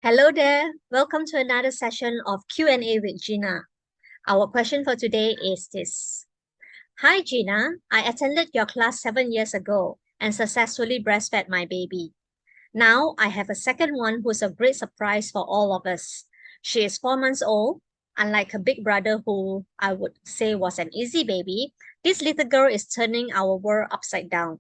Hello there. Welcome to another session of Q&A with Gina. Our question for today is this. Hi Gina, I attended your class 7 years ago and successfully breastfed my baby. Now I have a second one who's a great surprise for all of us. She is 4 months old. Unlike her big brother who I would say was an easy baby, this little girl is turning our world upside down.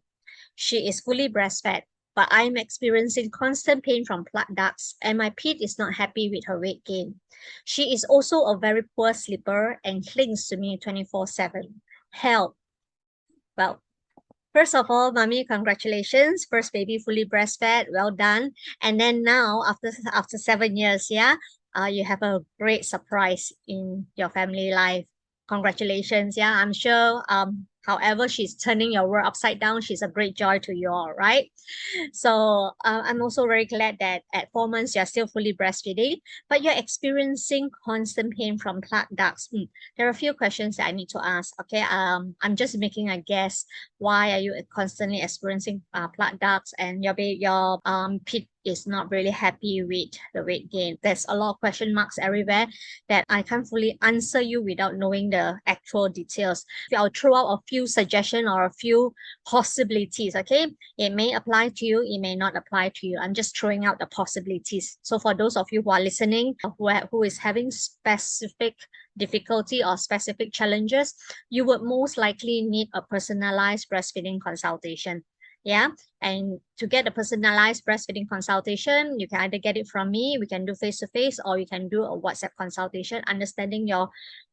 She is fully breastfed, but I'm experiencing constant pain from plugged ducts and my pit is not happy with her weight gain. She is also a very poor sleeper and clings to me 24/7. Help. Well, first of all, mommy, congratulations. First baby fully breastfed. Well done. And then now, after 7 years, you have a great surprise in your family life. Congratulations. Yeah, I'm sure however she's turning your world upside down, she's a great joy to you all, right? So I'm also very glad that at 4 months you're still fully breastfeeding, but you're experiencing constant pain from plugged ducts. There are a few questions that I need to ask. Okay, I'm just making a guess. Why are you constantly experiencing plugged ducts and your pit is not really happy with the weight gain? There's a lot of question marks everywhere that I can't fully answer you without knowing the actual details. I'll throw out a few suggestions or a few possibilities. Okay, it may apply to you, it may not apply to you. I'm just throwing out the possibilities. So for those of you who are listening, who is having specific difficulty or specific challenges, you would most likely need a personalized breastfeeding consultation. Yeah, and to get a personalized breastfeeding consultation, you can either get it from me, we can do face-to-face, or you can do a WhatsApp consultation, understanding your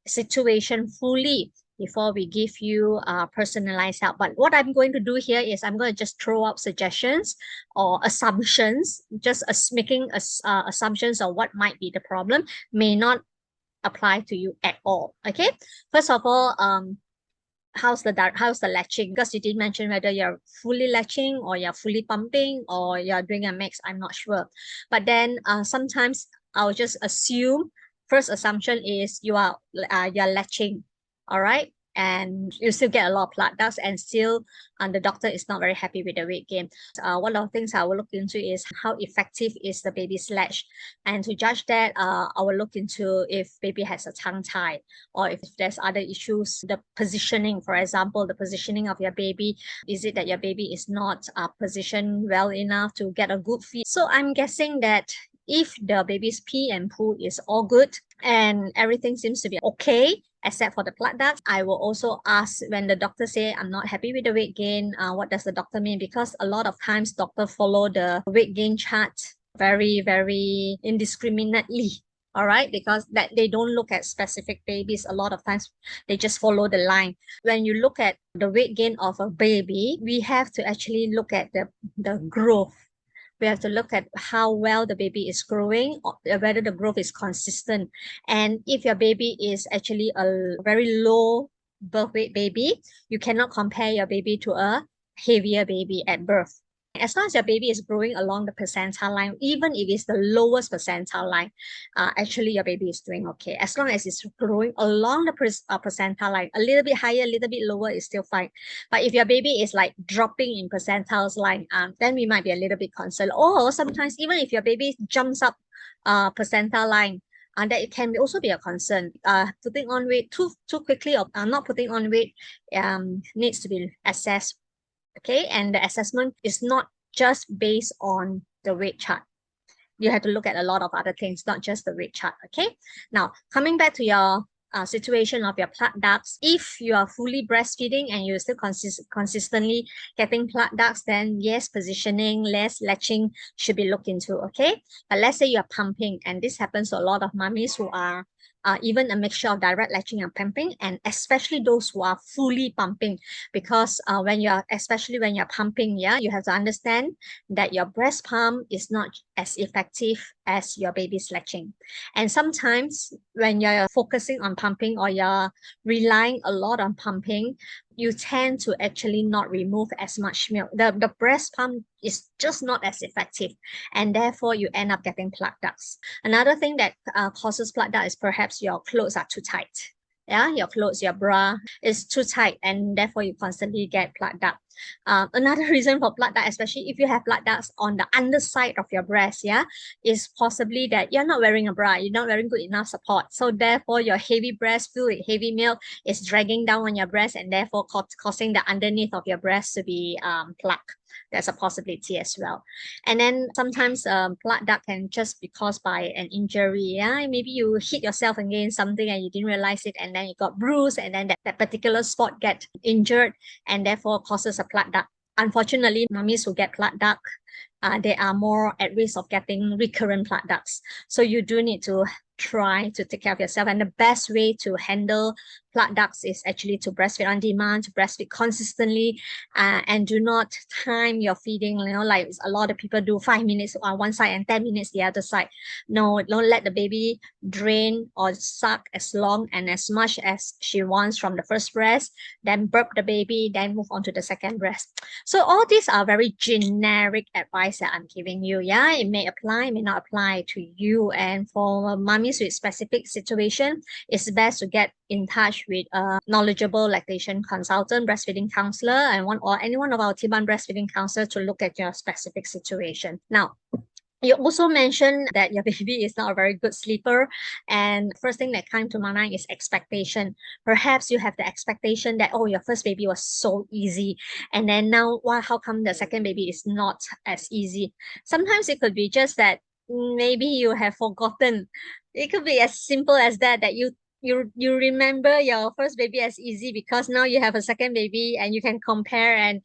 situation fully before we give you personalized help. But what I'm going to do here is I'm going to just throw out suggestions or assumptions, just making assumptions of what might be the problem, may not apply to you at all. Okay, first of all, how's the latching? Because you did mention whether you're fully latching or you're fully pumping or you're doing a mix. I'm not sure. But then sometimes I'll just assume, first assumption is you're latching, all right? And you still get a lot of plugged ducts and still the doctor is not very happy with the weight gain. One of the things I will look into is how effective is the baby's latch. And to judge that, I will look into if baby has a tongue tie or if there's other issues. The positioning, for example, the positioning of your baby. Is it that your baby is not positioned well enough to get a good feed? So I'm guessing that if the baby's pee and poo is all good and everything seems to be okay, except for the plugged ducts, I will also ask when the doctor say I'm not happy with the weight gain, what does the doctor mean? Because a lot of times doctor follow the weight gain chart very, very indiscriminately. All right, because that they don't look at specific babies. A lot of times they just follow the line. When you look at the weight gain of a baby, we have to actually look at the growth. We have to look at how well the baby is growing, or whether the growth is consistent. And if your baby is actually a very low birth weight baby, you cannot compare your baby to a heavier baby at birth. As long as your baby is growing along the percentile line, even if it's the lowest percentile line, actually your baby is doing okay. As long as it's growing along the percentile line, a little bit higher, a little bit lower is still fine. But if your baby is like dropping in percentiles line, then we might be a little bit concerned. Or sometimes even if your baby jumps up percentile line, that it can also be a concern. Putting on weight too quickly or not putting on weight needs to be assessed. Okay, and the assessment is not just based on the weight chart. You have to look at a lot of other things, not just the weight chart. Okay, now coming back to your situation of your plugged ducts, if you are fully breastfeeding and you're still consistently getting plugged ducts, then yes, positioning, less latching should be looked into. Okay, but let's say you're pumping, and this happens to a lot of mummies who are even a mixture of direct latching and pumping, and especially those who are fully pumping, because especially when you're pumping, you have to understand that your breast pump is not as effective as your baby's latching. And sometimes when you're focusing on pumping or you're relying a lot on pumping, you tend to actually not remove as much milk. The breast pump is just not as effective, and therefore you end up getting plugged ducts. Another thing that causes plugged duct is perhaps your clothes are too tight. Yeah, your clothes, your bra is too tight, and therefore you constantly get plugged duct. Another reason for blood duct, especially if you have blood ducts on the underside of your breast, yeah, is possibly that you're not wearing a bra, you're not wearing good enough support. So therefore, your heavy breast fluid, heavy milk is dragging down on your breast and therefore causing the underneath of your breast to be plugged. There's a possibility as well. And then sometimes blood duct can just be caused by an injury. Yeah, maybe you hit yourself against something and you didn't realize it, and then you got bruised, and then that particular spot get injured, and therefore causes a blood duct. Unfortunately, mummies who get blood duct, they are more at risk of getting recurrent blood ducts. So you do need to try to take care of yourself. And the best way to handle blood ducts is actually to breastfeed on demand, to breastfeed consistently, and do not time your feeding. You know, like a lot of people do 5 minutes on one side and 10 minutes the other side. No, don't let the baby drain or suck as long and as much as she wants from the first breast, then burp the baby, then move on to the second breast. So all these are very generic advice that I'm giving you. Yeah, it may apply, it may not apply to you. And for mummies with specific situation, it's best to get in touch with a knowledgeable lactation consultant, breastfeeding counselor, and any one of our T1 breastfeeding counselors to look at your specific situation. Now, you also mentioned that your baby is not a very good sleeper. And first thing that came to my mind is expectation. Perhaps you have the expectation that, oh, your first baby was so easy. And then now, how come the second baby is not as easy? Sometimes it could be just that maybe you have forgotten. It could be as simple as that, that you remember your first baby as easy because now you have a second baby and you can compare, and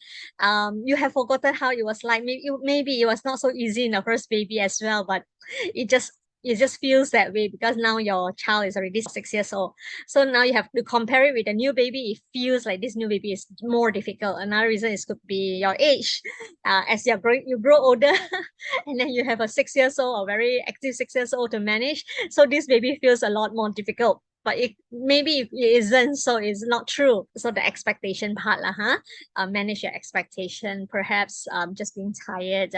you have forgotten how it was like. Maybe it was not so easy in the first baby as well, but it just feels that way because now your child is already 6 years old. So now you have to compare it with a new baby. It feels like this new baby is more difficult. Another reason is could be your age. As you grow older, and then you have a 6 years old or very active 6 years old to manage. So this baby feels a lot more difficult. But maybe it isn't, so it's not true. So the expectation part, manage your expectation. Perhaps just being tired,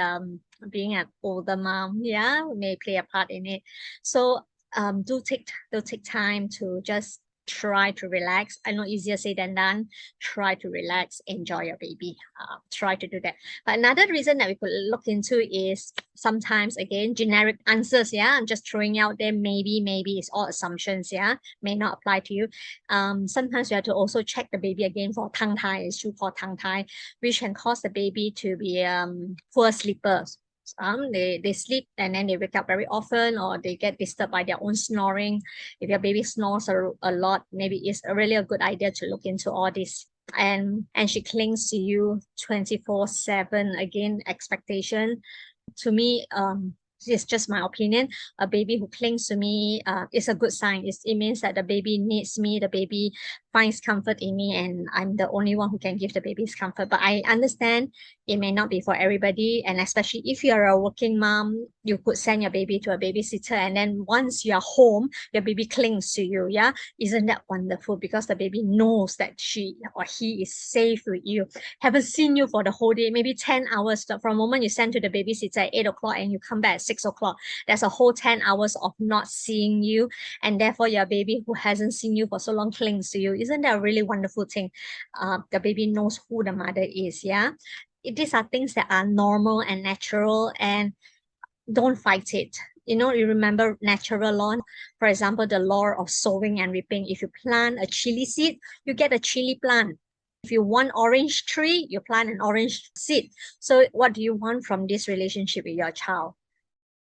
being an older mom, yeah, may play a part in it. So do take time to just try to relax. I know easier said than done. Try to relax, enjoy your baby. Try to do that. But another reason that we could look into is sometimes, again, generic answers. Yeah, I'm just throwing out there. Maybe it's all assumptions. Yeah, may not apply to you. Sometimes you have to also check the baby again for tongue tie, issue called tongue tie, which can cause the baby to be poor sleepers. They sleep and then they wake up very often, or they get disturbed by their own snoring. If your baby snores a lot, maybe it's really a good idea to look into all this. And she clings to you 24/7. Again, expectation. To me, it's just my opinion. A baby who clings to me is a good sign. It means that the baby needs me, the baby finds comfort in me, and I'm the only one who can give the baby's comfort. But I understand it may not be for everybody, and especially if you're a working mom, you could send your baby to a babysitter, and then once you're home, your baby clings to you. Yeah, isn't that wonderful? Because the baby knows that she or he is safe with you. Haven't seen you for the whole day, maybe 10 hours from the moment you send to the babysitter at 8 o'clock and you come back at 6 o'clock. There's a whole 10 hours of not seeing you, and therefore your baby who hasn't seen you for so long clings to you. Isn't that a really wonderful thing? The baby knows who the mother is. Yeah, these are things that are normal and natural, and don't fight it. You remember natural law. For example, the law of sowing and reaping. If you plant a chili seed, you get a chili plant. If you want orange tree, you plant an orange seed. So what do you want from this relationship with your child?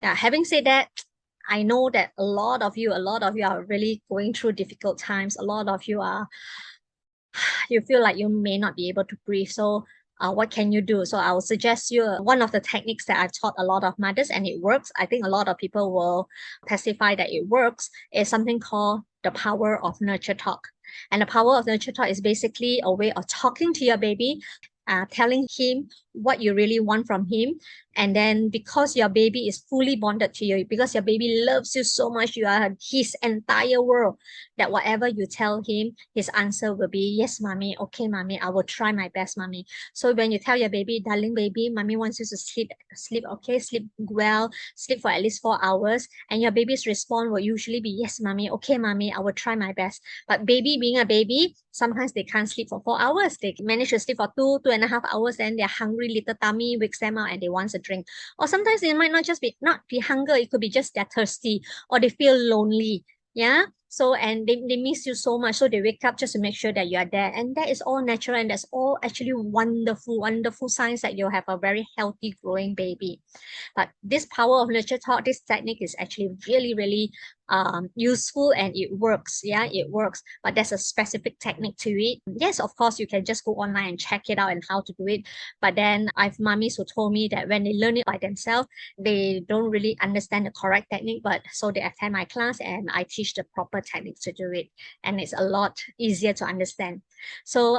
Yeah, having said that, I know that a lot of you are really going through difficult times. A lot of you you feel like you may not be able to breathe. So what can you do? So I will suggest you one of the techniques that I've taught a lot of mothers, and it works. I think a lot of people will testify that it works, is something called the power of nurture talk. And the power of nurture talk is basically a way of talking to your baby, telling him what you really want from him. And then because your baby is fully bonded to you, because your baby loves you so much, you are his entire world, that whatever you tell him, his answer will be, yes, mommy, okay, mommy, I will try my best, mommy. So when you tell your baby, darling baby, mommy wants you to sleep okay, sleep well, sleep for at least 4 hours, and your baby's response will usually be, yes, mommy, okay, mommy, I will try my best. But baby being a baby, sometimes they can't sleep for 4 hours. They manage to sleep for 2 2.5 hours, then their hungry little tummy wakes them up and they want a drink. Or sometimes it might not be hunger, it could be just they're thirsty or they feel lonely. Yeah. So, and they miss you so much. So they wake up just to make sure that you are there. And that is all natural. And that's all actually wonderful, wonderful signs that you'll have a very healthy growing baby. But this power of nurture talk, this technique is actually really, really useful and it works. Yeah, it works. But there's a specific technique to it. Yes, of course, you can just go online and check it out and how to do it. But then I've mummies who told me that when they learn it by themselves, they don't really understand the correct technique. But so they attend my class and I teach the proper techniques to do it. And it's a lot easier to understand. So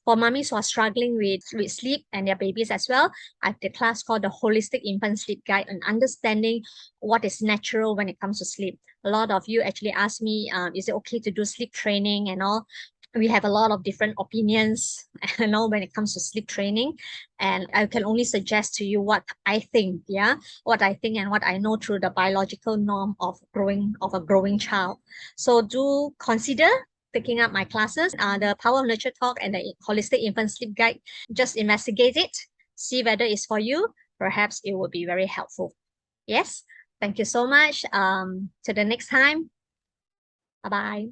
for mummies who are struggling with sleep and their babies as well, I have the class called the Holistic Infant Sleep Guide and understanding what is natural when it comes to sleep. A lot of you actually ask me, is it okay to do sleep training and all? We have a lot of different opinions and all when it comes to sleep training. And I can only suggest to you what I think, yeah, what I think and what I know through the biological norm of a growing child. So do consider taking up my classes, the Power of Nurture Talk and the Holistic Infant Sleep Guide. Just investigate it, see whether it's for you. Perhaps it will be very helpful. Yes. Thank you so much. To the next time. Bye-bye.